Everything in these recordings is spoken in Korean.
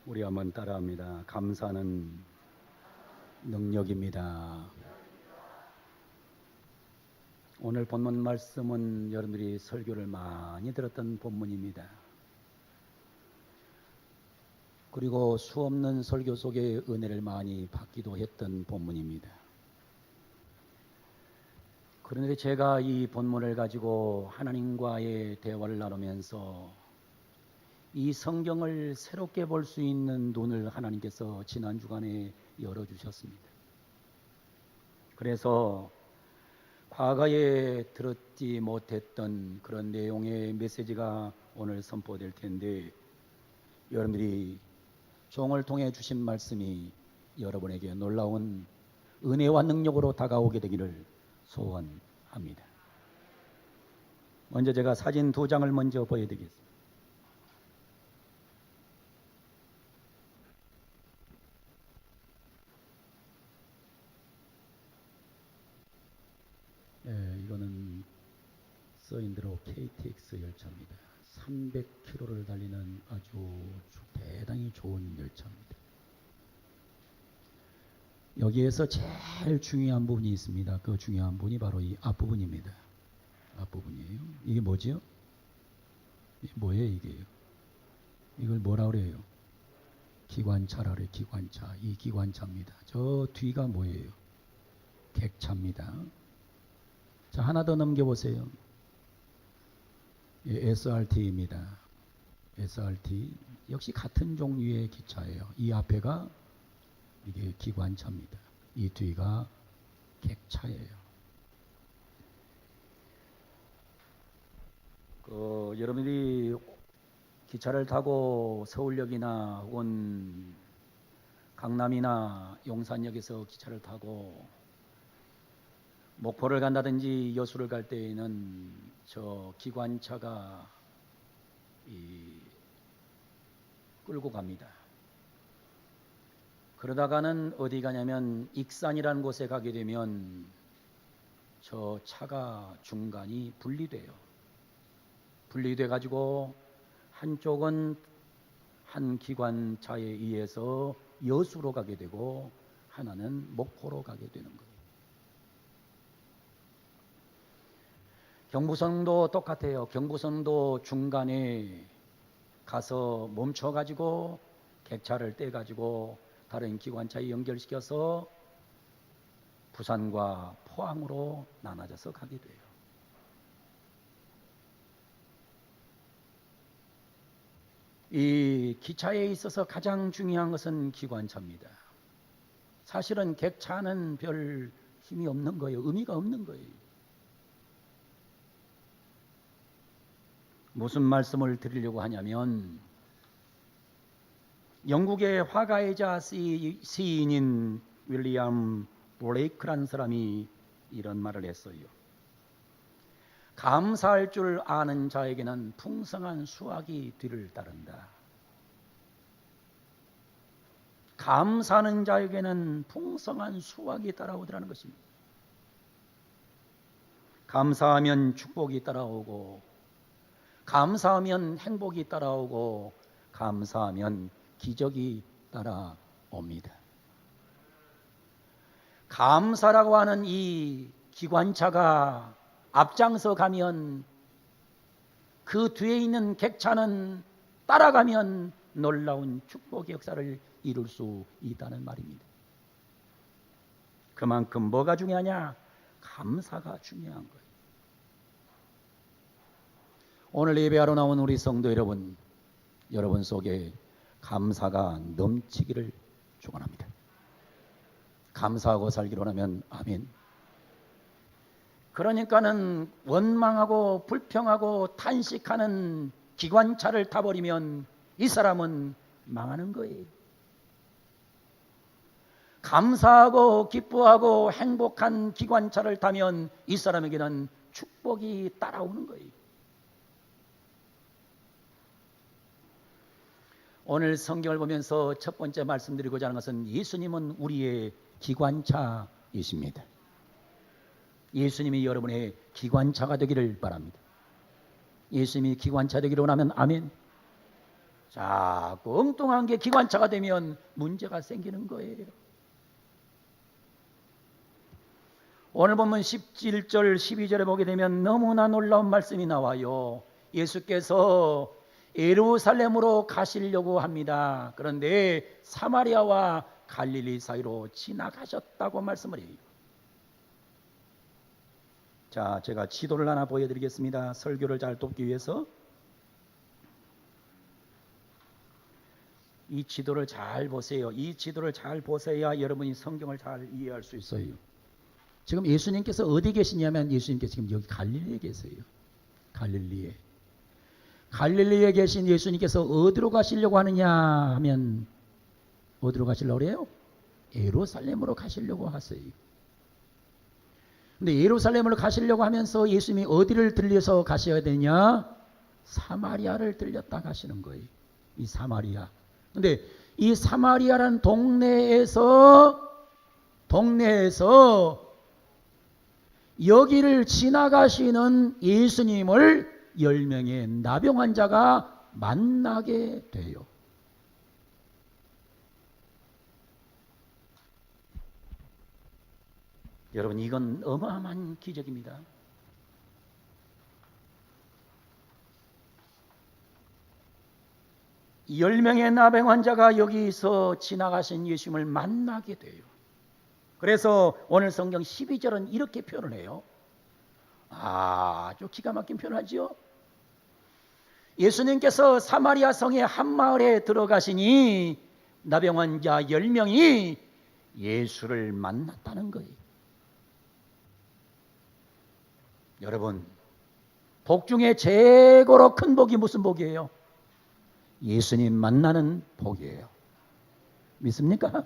우리 한번 따라합니다. 감사는 능력입니다. 오늘 본문 말씀은 여러분들이 설교를 많이 들었던 본문입니다. 그리고 수없는 설교 속에 은혜를 많이 받기도 했던 본문입니다. 그런데 제가 이 본문을 가지고 하나님과의 대화를 나누면서 이 성경을 새롭게 볼 수 있는 눈을 하나님께서 지난 주간에 열어주셨습니다. 그래서 과거에 들었지 못했던 그런 내용의 메시지가 오늘 선포될 텐데, 여러분들이 종을 통해 주신 말씀이 여러분에게 놀라운 은혜와 능력으로 다가오게 되기를 소원합니다. 먼저 제가 사진 2장을 먼저 보여드리겠습니다. 이거는 서인드로 KTX 열차입니다. 300km를 달리는 아주 대단히 좋은 열차입니다. 여기에서 제일 중요한 부분이 있습니다. 그 중요한 부분이 바로 이 앞부분입니다. 앞부분이에요. 이게 뭐지요? 이게 뭐예요, 이게요? 이걸 뭐라 그래요? 기관차라 그래요, 기관차. 이 기관차입니다. 저 뒤가 뭐예요? 객차입니다. 자, 하나 더 넘겨보세요. SRT입니다. SRT 역시 같은 종류의 기차예요. 이 앞에가 이게 기관차입니다. 이 뒤가 객차예요. 여러분들이 기차를 타고 서울역이나 혹은 강남이나 용산역에서 기차를 타고 목포를 간다든지 여수를 갈 때에는 저 기관차가 끌고 갑니다. 그러다가는 어디 가냐면 익산이라는 곳에 가게 되면 저 차가 중간이 분리돼요. 분리돼 가지고 한쪽은 한 기관차에 의해서 여수로 가게 되고 하나는 목포로 가게 되는 거예요. 경부선도 똑같아요. 경부선도 중간에 가서 멈춰가지고 객차를 떼가지고 다른 기관차에 연결시켜서 부산과 포항으로 나눠져서 가게 돼요. 이 기차에 있어서 가장 중요한 것은 기관차입니다. 사실은 객차는 별 힘이 없는 거예요. 의미가 없는 거예요. 무슨 말씀을 드리려고 하냐면, 영국의 화가이자 시인인 윌리엄 블레이크라는 사람이 이런 말을 했어요. 감사할 줄 아는 자에게는 풍성한 수확이 뒤를 따른다. 감사하는 자에게는 풍성한 수확이 따라오더라는 것입니다. 감사하면 축복이 따라오고, 감사하면 행복이 따라오고, 감사하면 기적이 따라옵니다. 감사라고 하는 이 기관차가 앞장서 가면 그 뒤에 있는 객차는 따라가면 놀라운 축복의 역사를 이룰 수 있다는 말입니다. 그만큼 뭐가 중요하냐? 감사가 중요한 거예요. 오늘 예배하러 나온 우리 성도 여러분, 여러분 속에 감사가 넘치기를 축원합니다. 감사하고 살기로 하면 아멘. 그러니까는 원망하고 불평하고 탄식하는 기관차를 타버리면 이 사람은 망하는 거예요. 감사하고 기뻐하고 행복한 기관차를 타면 이 사람에게는 축복이 따라오는 거예요. 오늘 성경을 보면서 첫 번째 말씀드리고자 하는 것은 예수님은 우리의 기관차이십니다. 예수님이 여러분의 기관차가 되기를 바랍니다. 예수님이 기관차 되기를 원하면 아멘. 자, 그 엉뚱한 게 기관차가 되면 문제가 생기는 거예요. 오늘 보면 17절 12절에 보게 되면 너무나 놀라운 말씀이 나와요. 예수께서 예루살렘으로 가시려고 합니다. 그런데 사마리아와 갈릴리 사이로 지나가셨다고 말씀을 해요. 자, 제가 지도를 하나 보여드리겠습니다. 설교를 잘 돕기 위해서 이 지도를 잘 보세요. 이 지도를 잘 보셔야 여러분이 성경을 잘 이해할 수 있어요. 지금 예수님께서 어디 계시냐면 예수님께서 지금 여기 갈릴리에 계세요. 갈릴리에 계신 예수님께서 어디로 가시려고 하느냐 하면 어디로 가시려고 그래요? 예루살렘으로 가시려고 하세요. 근데 예루살렘으로 가시려고 하면서 예수님이 어디를 들려서 가셔야 되냐? 사마리아를 들렸다 가시는 거예요. 이 사마리아. 근데 이 사마리아라는 동네에서 여기를 지나가시는 예수님을 10명의 나병 환자가 만나게 돼요. 여러분, 이건 어마어마한 기적입니다. 이 10명의 나병 환자가 여기서 지나가신 예수님을 만나게 돼요. 그래서 오늘 성경 12절은 이렇게 표현을 해요. 아주 기가 막힌 표현하죠. 예수님께서 사마리아 성의 한 마을에 들어가시니 나병 환자 10명이 예수를 만났다는 거예요. 여러분, 복 중에 최고로 큰 복이 무슨 복이에요? 예수님 만나는 복이에요. 믿습니까?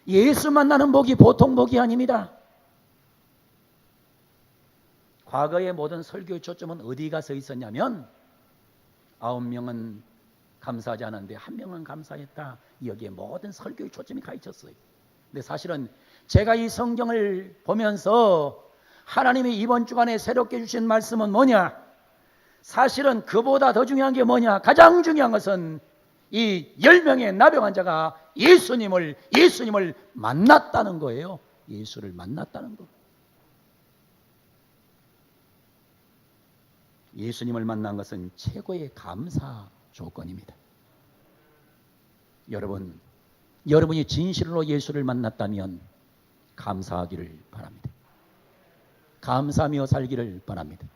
예수 만나는 복이 보통 복이 아닙니다. 과거의 모든 설교의 초점은 어디 가서 있었냐면 9명은 감사하지 않았는데 1명은 감사했다. 여기에 모든 설교의 초점이 가 있었어요. 근데 사실은 제가 이 성경을 보면서 하나님이 이번 주간에 새롭게 주신 말씀은 뭐냐? 사실은 그보다 더 중요한 게 뭐냐? 가장 중요한 것은 이 10명의 나병 환자가 예수님을 만났다는 거예요. 예수를 만났다는 거. 예수님을 만난 것은 최고의 감사 조건입니다. 여러분이 진실로 예수를 만났다면 감사하기를 바랍니다. 감사하며 살기를 바랍니다.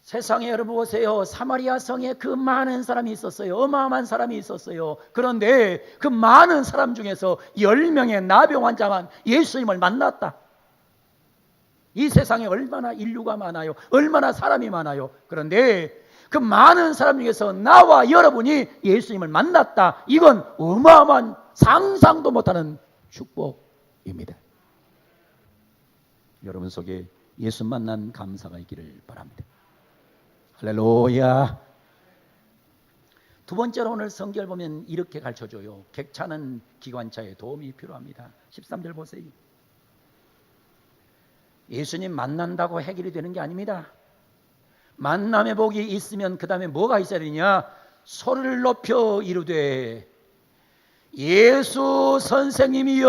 세상에 여러분 보세요. 사마리아 성에 그 많은 사람이 있었어요. 어마어마한 사람이 있었어요. 그런데 그 많은 사람 중에서 10명의 나병 환자만 예수님을 만났다. 이 세상에 얼마나 인류가 많아요. 얼마나 사람이 많아요. 그런데 그 많은 사람 중에서 나와 여러분이 예수님을 만났다. 이건 어마어마한 상상도 못하는 축복입니다. 여러분 속에 예수 만난 감사가 있기를 바랍니다. 할렐루야. 두 번째로 오늘 성경을 보면 이렇게 가르쳐줘요. 객차는 기관차에 도움이 필요합니다. 13절 보세요. 예수님 만난다고 해결이 되는 게 아닙니다. 만남의 복이 있으면 그 다음에 뭐가 있어야 되냐? 소리를 높여 이르되 예수 선생님이여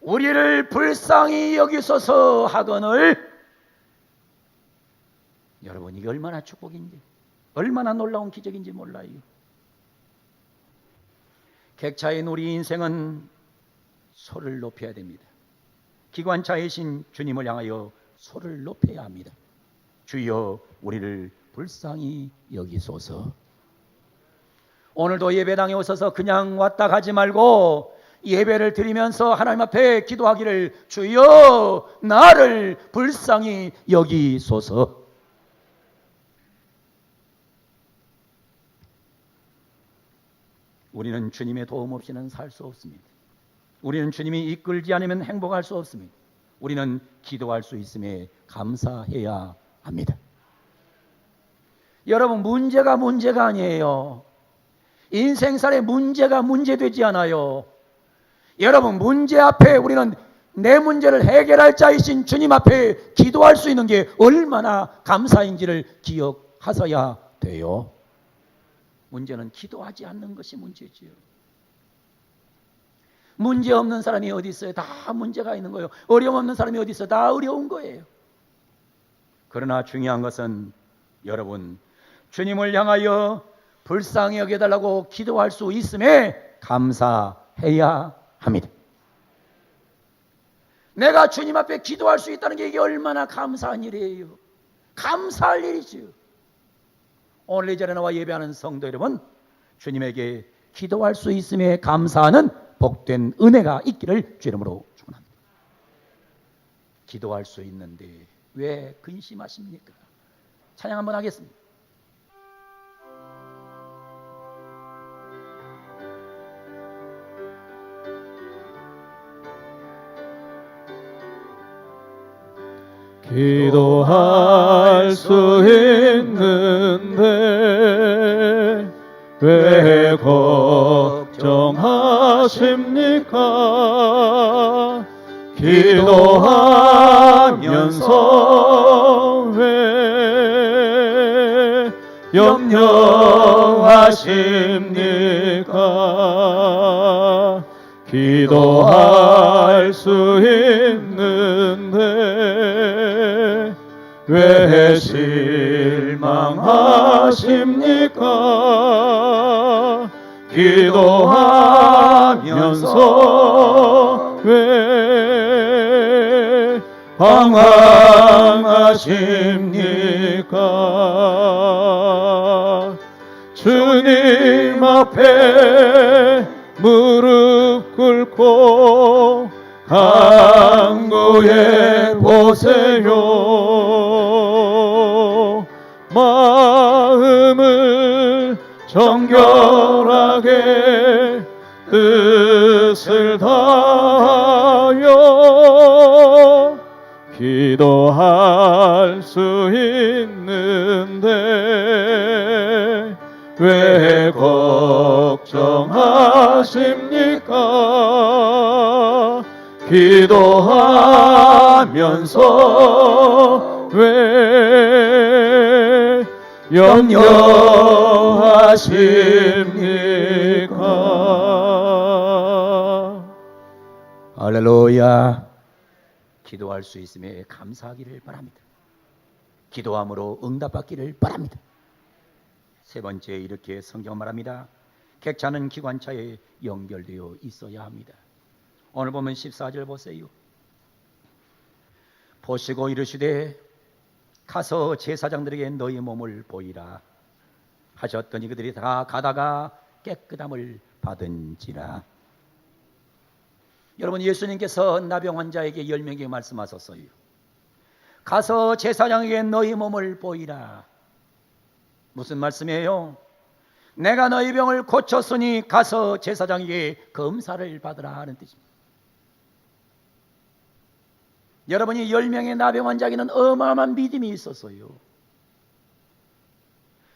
우리를 불쌍히 여기소서 하거늘. 여러분, 이게 얼마나 축복인지, 얼마나 놀라운 기적인지 몰라요. 객차인 우리 인생은 소리를 높여야 됩니다. 기관차이신 주님을 향하여 소리를 높여야 합니다. 주여 우리를 불쌍히 여기소서. 오늘도 예배당에 오셔서 그냥 왔다 가지 말고 예배를 드리면서 하나님 앞에 기도하기를 주여 나를 불쌍히 여기소서. 우리는 주님의 도움 없이는 살 수 없습니다. 우리는 주님이 이끌지 않으면 행복할 수 없습니다. 우리는 기도할 수 있음에 감사해야 합니다. 여러분, 문제가 아니에요. 인생살의 문제가 문제되지 않아요. 여러분, 문제 앞에 우리는 내 문제를 해결할 자이신 주님 앞에 기도할 수 있는 게 얼마나 감사인지를 기억하셔야 돼요. 문제는 기도하지 않는 것이 문제지요. 문제 없는 사람이 어디 있어요? 다 문제가 있는 거예요. 어려움 없는 사람이 어디 있어요? 다 어려운 거예요. 그러나 중요한 것은 여러분, 주님을 향하여 불쌍히 여겨달라고 기도할 수 있음에 감사해야 합니다. 내가 주님 앞에 기도할 수 있다는 게 이게 얼마나 감사한 일이에요. 감사할 일이지요. 오늘 이 자리에 나와 예배하는 성도 여러분, 주님에게 기도할 수 있음에 감사하는 복된 은혜가 있기를 주 이름으로 축원합니다. 기도할 수 있는데 왜 근심하십니까? 찬양 한번 하겠습니다. 기도할 수 있는데 왜 걱정하십니까? 기도하면서 왜 염려하십니까? 기도할 수 있는데 왜 실망하십니까? 기도하면서 왜 방황하십니까? 주님 앞에 무릎 꿇고 간구해 보세요. 마음을 정결하게 뜻을 다하여 기도할 수 있는데 왜 걱정하십니까? 기도하면서 왜 염려하십니까? 할렐루야. 기도할 수 있음에 감사하기를 바랍니다. 기도함으로 응답받기를 바랍니다. 세 번째, 이렇게 성경 말합니다. 객차는 기관차에 연결되어 있어야 합니다. 오늘 보면 14절 보세요. 보시고 이르시되 가서 제사장들에게 너희 몸을 보이라 하셨더니 그들이 다 가다가 깨끗함을 받은지라. 여러분, 예수님께서 나병 환자에게 10명에게 말씀하셨어요. 가서 제사장에게 너희 몸을 보이라. 무슨 말씀이에요? 내가 너희 병을 고쳤으니 가서 제사장에게 검사를 받으라 하는 뜻입니다. 여러분이 10명의 나병 환자에게는 어마어마한 믿음이 있었어요.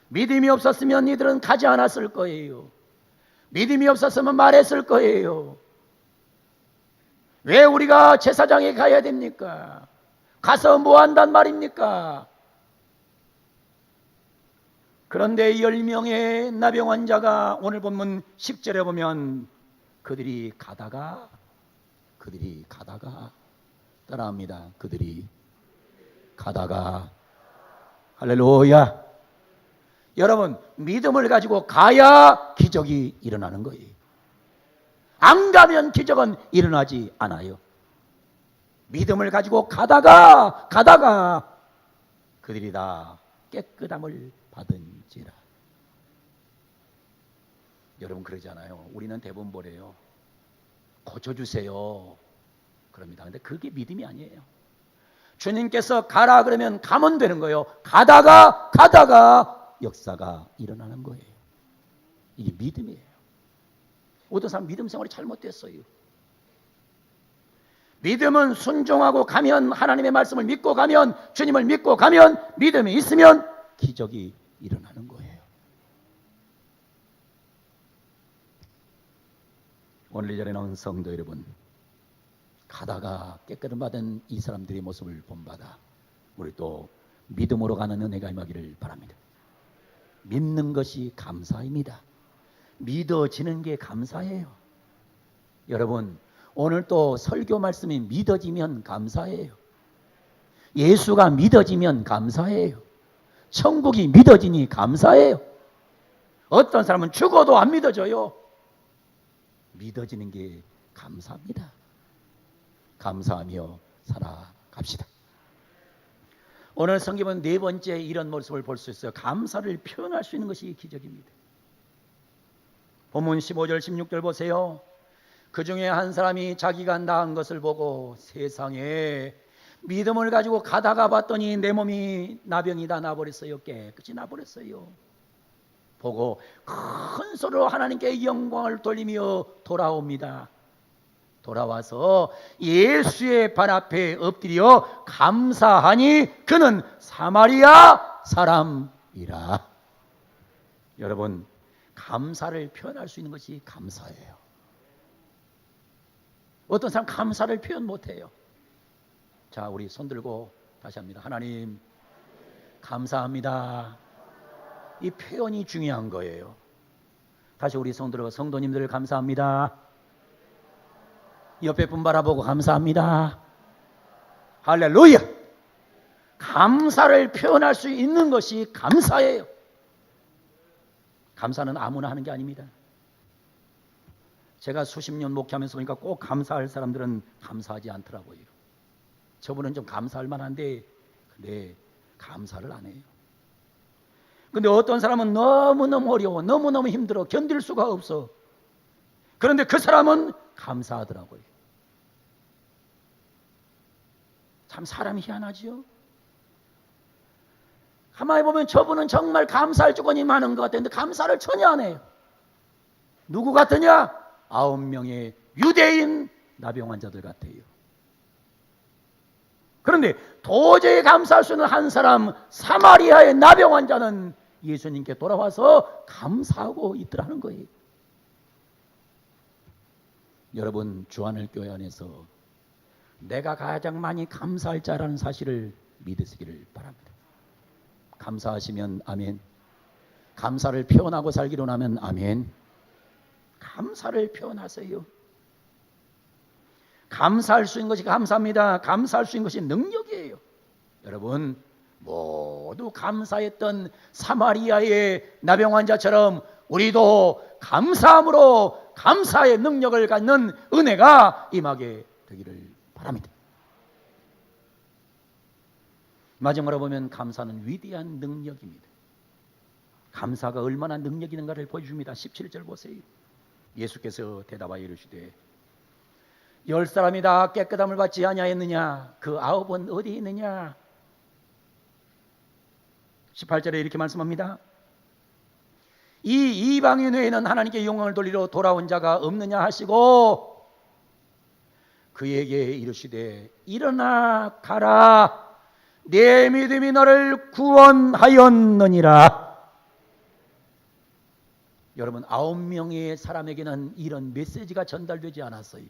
믿음이 없었으면 이들은 가지 않았을 거예요. 믿음이 없었으면 말했을 거예요. 왜 우리가 제사장에 가야 됩니까? 가서 뭐 한단 말입니까? 그런데 10명의 나병 환자가 오늘 본문 10절에 보면 그들이 가다가 따라합니다. 그들이 가다가. 할렐루야. 여러분, 믿음을 가지고 가야 기적이 일어나는 거예요. 안 가면 기적은 일어나지 않아요. 믿음을 가지고 가다가 그들이 다 깨끗함을 받은지라. 여러분, 그러잖아요. 우리는 대부분 뭐래요? 고쳐주세요 그럽니다. 근데 그게 믿음이 아니에요. 주님께서 가라 그러면 가면 되는 거예요. 가다가 역사가 일어나는 거예요. 이게 믿음이에요. 어떤 사람 믿음 생활이 잘못됐어요. 믿음은 순종하고 가면, 하나님의 말씀을 믿고 가면, 주님을 믿고 가면, 믿음이 있으면 기적이 일어나는 거예요. 오늘 이 자리에 나온 성도 여러분, 가다가 깨끗함 받은 이 사람들의 모습을 본받아 우리 또 믿음으로 가는 은혜가 임하기를 바랍니다. 믿는 것이 감사입니다. 믿어지는 게 감사해요. 여러분, 오늘 또 설교 말씀이 믿어지면 감사해요. 예수가 믿어지면 감사해요. 천국이 믿어지니 감사해요. 어떤 사람은 죽어도 안 믿어져요. 믿어지는 게 감사합니다. 감사하며 살아갑시다. 오늘 성경은 네 번째 이런 모습을 볼 수 있어요. 감사를 표현할 수 있는 것이 기적입니다. 본문 15절 16절 보세요. 그 중에 한 사람이 자기가 나은 것을 보고 세상에 믿음을 가지고 가다가 봤더니 내 몸이 나병이 다 나버렸어요. 깨끗이 나버렸어요. 보고 큰 소리로 하나님께 영광을 돌리며 돌아옵니다. 돌아와서 예수의 발 앞에 엎드려 감사하니 그는 사마리아 사람이라. 여러분, 감사를 표현할 수 있는 것이 감사예요. 어떤 사람 감사를 표현 못해요. 자, 우리 손 들고 다시 합니다. 하나님 감사합니다. 이 표현이 중요한 거예요. 다시 우리 손 들고 성도님들 감사합니다. 옆에 분 바라보고 감사합니다. 할렐루야. 감사를 표현할 수 있는 것이 감사예요. 감사는 아무나 하는 게 아닙니다. 제가 수십 년 목회하면서 보니까 꼭 감사할 사람들은 감사하지 않더라고요. 저분은 좀 감사할 만한데 근데 감사를 안 해요. 근데 어떤 사람은 너무너무 어려워, 너무너무 힘들어, 견딜 수가 없어. 그런데 그 사람은 감사하더라고요. 참 사람이 희한하지요. 가만히 보면 저분은 정말 감사할 조건이 많은 것 같은데 감사를 전혀 안 해요. 누구 같으냐? 9명의 유대인 나병 환자들 같아요. 그런데 도저히 감사할 수 있는 한 사람, 사마리아의 나병 환자는 예수님께 돌아와서 감사하고 있더라는 거예요. 여러분, 주안을교회 안에서 내가 가장 많이 감사할 자라는 사실을 믿으시기를 바랍니다. 감사하시면 아멘. 감사를 표현하고 살기로 하면 아멘. 감사를 표현하세요. 감사할 수 있는 것이 감사합니다. 감사할 수 있는 것이 능력이에요. 여러분, 모두 감사했던 사마리아의 나병 환자처럼 우리도 감사함으로 감사의 능력을 갖는 은혜가 임하게 되기를 바랍니다. 마지막으로 보면 감사는 위대한 능력입니다. 감사가 얼마나 능력이 있는가를 보여줍니다. 17절 보세요. 예수께서 대답하여 이르시되 10사람이 다 깨끗함을 받지 아니하였느냐? 그 9은 어디 있느냐? 18절에 이렇게 말씀합니다. 이 이방인 외에는 하나님께 영광을 돌리러 돌아온 자가 없느냐 하시고 그에게 이르시되 일어나 가라. 내 믿음이 너를 구원하였느니라. 여러분, 9명의 사람에게는 이런 메시지가 전달되지 않았어요.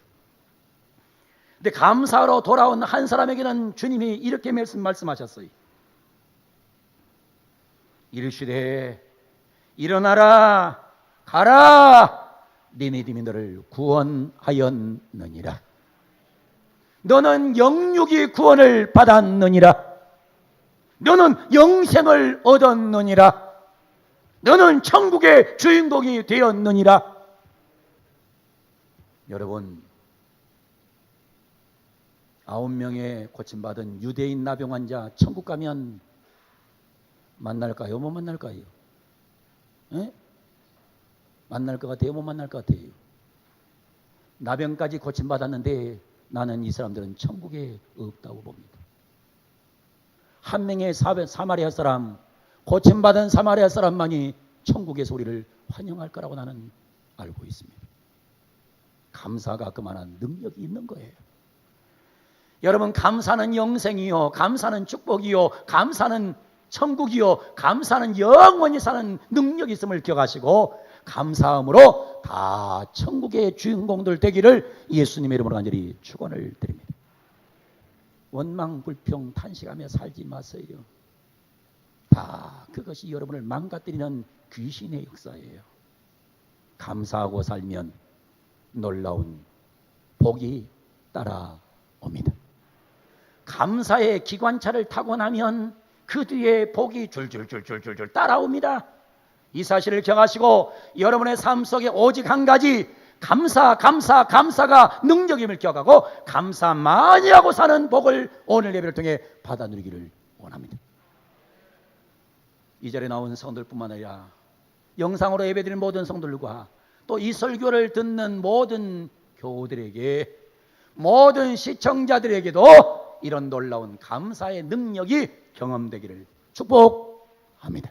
근데 감사로 돌아온 한 사람에게는 주님이 이렇게 말씀하셨어요. 이르시되 일어나라 가라. 네 믿음이 너를 구원하였느니라. 너는 영육이 구원을 받았느니라. 너는 영생을 얻었느니라. 너는 천국의 주인공이 되었느니라. 여러분, 9명의 고침받은 유대인 나병 환자 천국 가면 만날까요? 못 만날까요? 에? 만날 것 같아요? 못 만날 것 같아요? 나병까지 고침받았는데 나는 이 사람들은 천국에 없다고 봅니다. 한 명의 사마리아 사람, 고침받은 사마리아 사람만이 천국의 소리를 환영할 거라고 나는 알고 있습니다. 감사가 그만한 능력이 있는 거예요. 여러분, 감사는 영생이요, 감사는 축복이요, 감사는 천국이요, 감사는 영원히 사는 능력이 있음을 기억하시고 감사함으로 다 천국의 주인공들 되기를 예수님의 이름으로 간절히 축원을 드립니다. 원망 불평 탄식하며 살지 마세요. 다 그것이 여러분을 망가뜨리는 귀신의 역사예요. 감사하고 살면 놀라운 복이 따라옵니다. 감사의 기관차를 타고 나면 그 뒤에 복이 줄줄줄줄줄 따라옵니다. 이 사실을 기억하시고 여러분의 삶 속에 오직 한 가지 감사가 능력임을 기억하고 감사 많이 하고 사는 복을 오늘 예배를 통해 받아 누리기를 원합니다. 이 자리에 나온 성도들뿐만 아니라 영상으로 예배드리는 모든 성도들과 또 이 설교를 듣는 모든 교우들에게 모든 시청자들에게도 이런 놀라운 감사의 능력이 경험되기를 축복합니다.